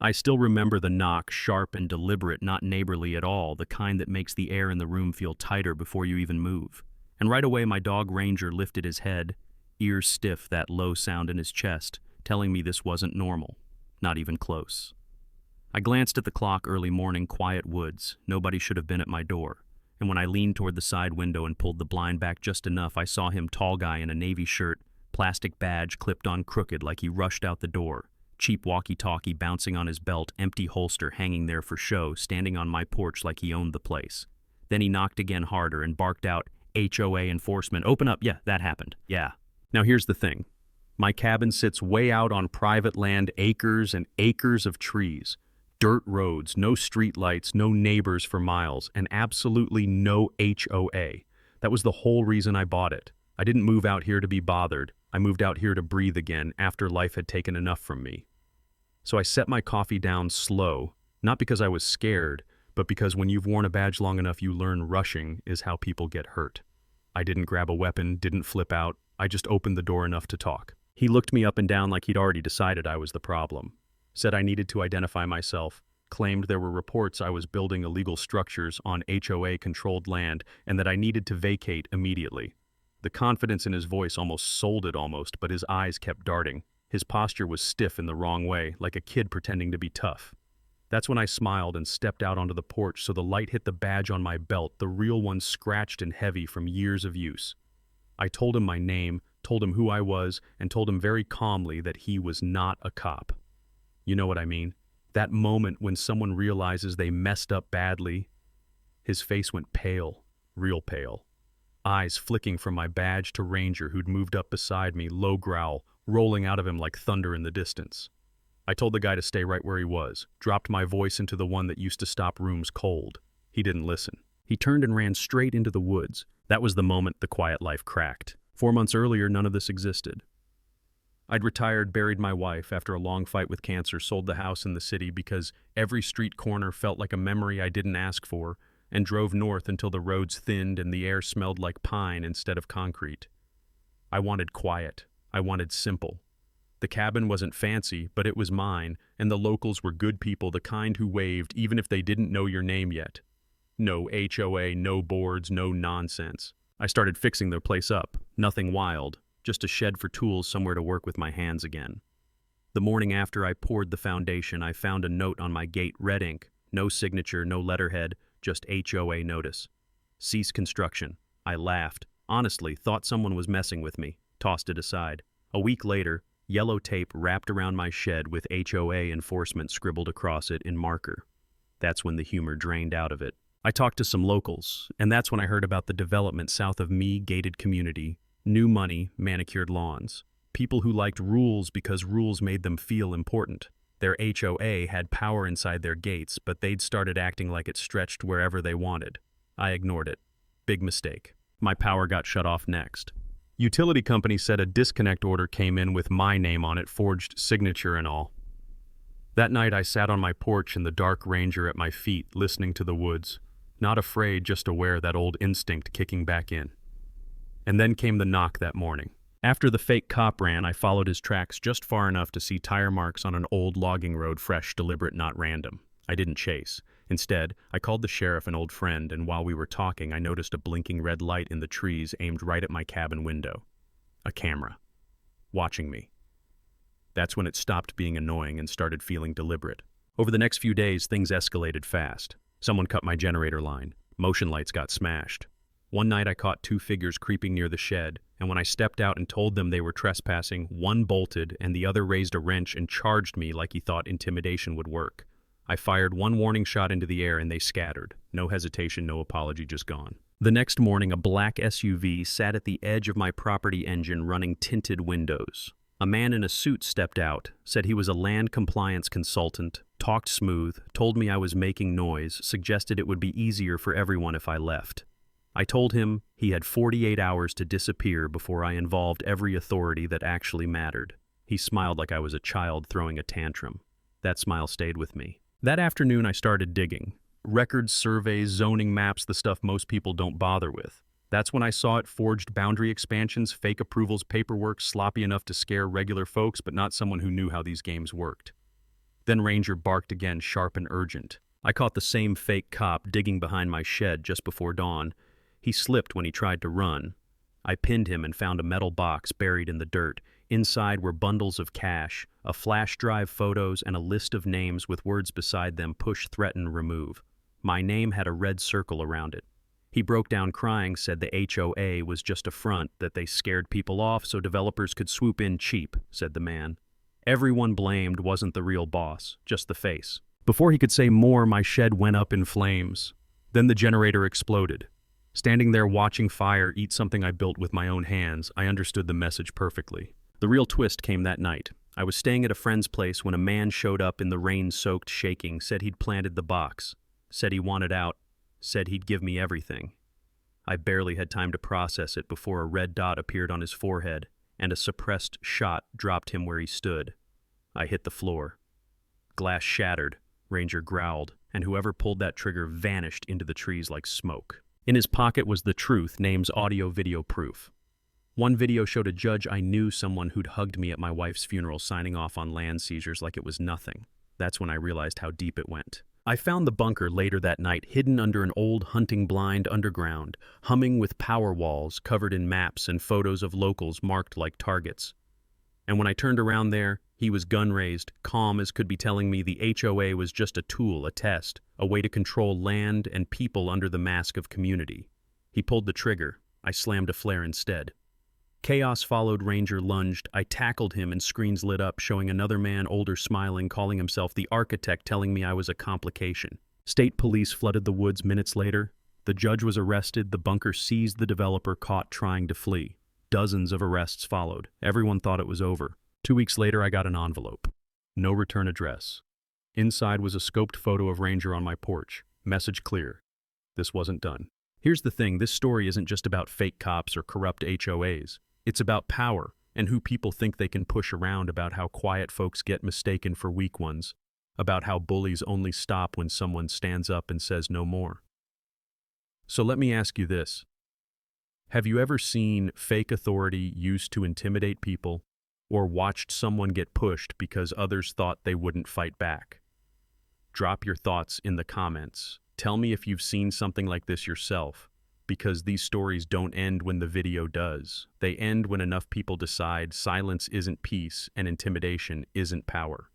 I still remember the knock, sharp and deliberate, not neighborly at all, the kind that makes the air in the room feel tighter before you even move. And right away my dog Ranger lifted his head, ears stiff, that low sound in his chest, telling me this wasn't normal, not even close. I glanced at the clock, early morning, quiet woods. Nobody should have been at my door. And when I leaned toward the side window and pulled the blind back just enough, I saw him, tall guy in a navy shirt, plastic badge clipped on crooked like he rushed out the door, cheap walkie-talkie bouncing on his belt, empty holster hanging there for show, standing on my porch like he owned the place. Then he knocked again harder and barked out, "HOA enforcement, open up." Yeah, that happened. Yeah. Now here's the thing. My cabin sits way out on private land, acres and acres of trees. Dirt roads, no street lights, no neighbors for miles, and absolutely no HOA. That was the whole reason I bought it. I didn't move out here to be bothered. I moved out here to breathe again after life had taken enough from me. So I set my coffee down slow, not because I was scared, but because when you've worn a badge long enough, you learn rushing is how people get hurt. I didn't grab a weapon, didn't flip out. I just opened the door enough to talk. He looked me up and down like he'd already decided I was the problem. Said I needed to identify myself, claimed there were reports I was building illegal structures on HOA-controlled land, and that I needed to vacate immediately. The confidence in his voice almost sold it but his eyes kept darting. His posture was stiff in the wrong way, like a kid pretending to be tough. That's when I smiled and stepped out onto the porch so the light hit the badge on my belt, the real one scratched and heavy from years of use. I told him my name, told him who I was, and told him very calmly that he was not a cop. You know what I mean? That moment when someone realizes they messed up badly. His face went pale, real pale. Eyes flicking from my badge to Ranger, who'd moved up beside me, low growl, rolling out of him like thunder in the distance. I told the guy to stay right where he was, dropped my voice into the one that used to stop rooms cold. He didn't listen. He turned and ran straight into the woods. That was the moment the quiet life cracked. 4 months earlier, none of this existed. I'd retired, buried my wife after a long fight with cancer, sold the house in the city because every street corner felt like a memory I didn't ask for, and drove north until the roads thinned and the air smelled like pine instead of concrete. I wanted quiet. I wanted simple. The cabin wasn't fancy, but it was mine, and the locals were good people, the kind who waved even if they didn't know your name yet. No HOA, no boards, no nonsense. I started fixing their place up. Nothing wild. Just a shed for tools, somewhere to work with my hands again. The morning after I poured the foundation, I found a note on my gate, red ink. No signature, no letterhead, just HOA notice. Cease construction. I laughed. Honestly, thought someone was messing with me. Tossed it aside. A week later, yellow tape wrapped around my shed with HOA enforcement scribbled across it in marker. That's when the humor drained out of it. I talked to some locals, and that's when I heard about the development south of me, gated community. New money, manicured lawns. People who liked rules because rules made them feel important. Their HOA had power inside their gates, but they'd started acting like it stretched wherever they wanted. I ignored it. Big mistake. My power got shut off next. Utility company said a disconnect order came in with my name on it, forged signature and all. That night I sat on my porch in the dark, Ranger at my feet, listening to the woods. Not afraid, just aware, that old instinct kicking back in. And then came the knock that morning. After the fake cop ran, I followed his tracks just far enough to see tire marks on an old logging road, fresh, deliberate, not random. I didn't chase. Instead, I called the sheriff, an old friend, and while we were talking, I noticed a blinking red light in the trees aimed right at my cabin window. A camera. Watching me. That's when it stopped being annoying and started feeling deliberate. Over the next few days, things escalated fast. Someone cut my generator line. Motion lights got smashed. One night I caught 2 figures creeping near the shed, and when I stepped out and told them they were trespassing, one bolted and the other raised a wrench and charged me like he thought intimidation would work. I fired one warning shot into the air and they scattered. No hesitation, no apology, just gone. The next morning, a black SUV sat at the edge of my property engine running tinted windows. A man in a suit stepped out, said he was a land compliance consultant, talked smooth, told me I was making noise, suggested it would be easier for everyone if I left. I told him he had 48 hours to disappear before I involved every authority that actually mattered. He smiled like I was a child throwing a tantrum. That smile stayed with me. That afternoon I started digging. Records, surveys, zoning maps, the stuff most people don't bother with. That's when I saw it: forged boundary expansions, fake approvals, paperwork sloppy enough to scare regular folks, but not someone who knew how these games worked. Then Ranger barked again, sharp and urgent. I caught the same fake cop digging behind my shed just before dawn. He slipped when he tried to run. I pinned him and found a metal box buried in the dirt. Inside were bundles of cash, a flash drive, photos, and a list of names with words beside them: push, threaten, remove. My name had a red circle around it. He broke down crying, said the HOA was just a front, that they scared people off so developers could swoop in cheap, said the man. Everyone blamed wasn't the real boss, just the face. Before he could say more, my shed went up in flames. Then the generator exploded. Standing there watching fire eat something I built with my own hands, I understood the message perfectly. The real twist came that night. I was staying at a friend's place when a man showed up in the rain-soaked, shaking, said he'd planted the box, said he wanted out, said he'd give me everything. I barely had time to process it before a red dot appeared on his forehead, and a suppressed shot dropped him where he stood. I hit the floor. Glass shattered, Ranger growled, and whoever pulled that trigger vanished into the trees like smoke. In his pocket was the truth, name's audio-video proof. One video showed a judge I knew, someone who'd hugged me at my wife's funeral, signing off on land seizures like it was nothing. That's when I realized how deep it went. I found the bunker later that night, hidden under an old hunting blind underground, humming with power walls covered in maps and photos of locals marked like targets. And when I turned around there, he was gun raised, calm as could be, telling me the HOA was just a tool, a test, a way to control land and people under the mask of community. He pulled the trigger. I slammed a flare instead. Chaos followed. Ranger lunged. I tackled him and screens lit up, showing another man, older, smiling, calling himself the architect, telling me I was a complication. State police flooded the woods minutes later. The judge was arrested. The bunker seized the developer caught trying to flee. Dozens of arrests followed. Everyone thought it was over. 2 weeks later, I got an envelope. No return address. Inside was a scoped photo of Ranger on my porch. Message clear. This wasn't done. Here's the thing, this story isn't just about fake cops or corrupt HOAs. It's about power and who people think they can push around, about how quiet folks get mistaken for weak ones, about how bullies only stop when someone stands up and says no more. So let me ask you this. Have you ever seen fake authority used to intimidate people, or watched someone get pushed because others thought they wouldn't fight back? Drop your thoughts in the comments. Tell me if you've seen something like this yourself, because these stories don't end when the video does. They end when enough people decide silence isn't peace and intimidation isn't power.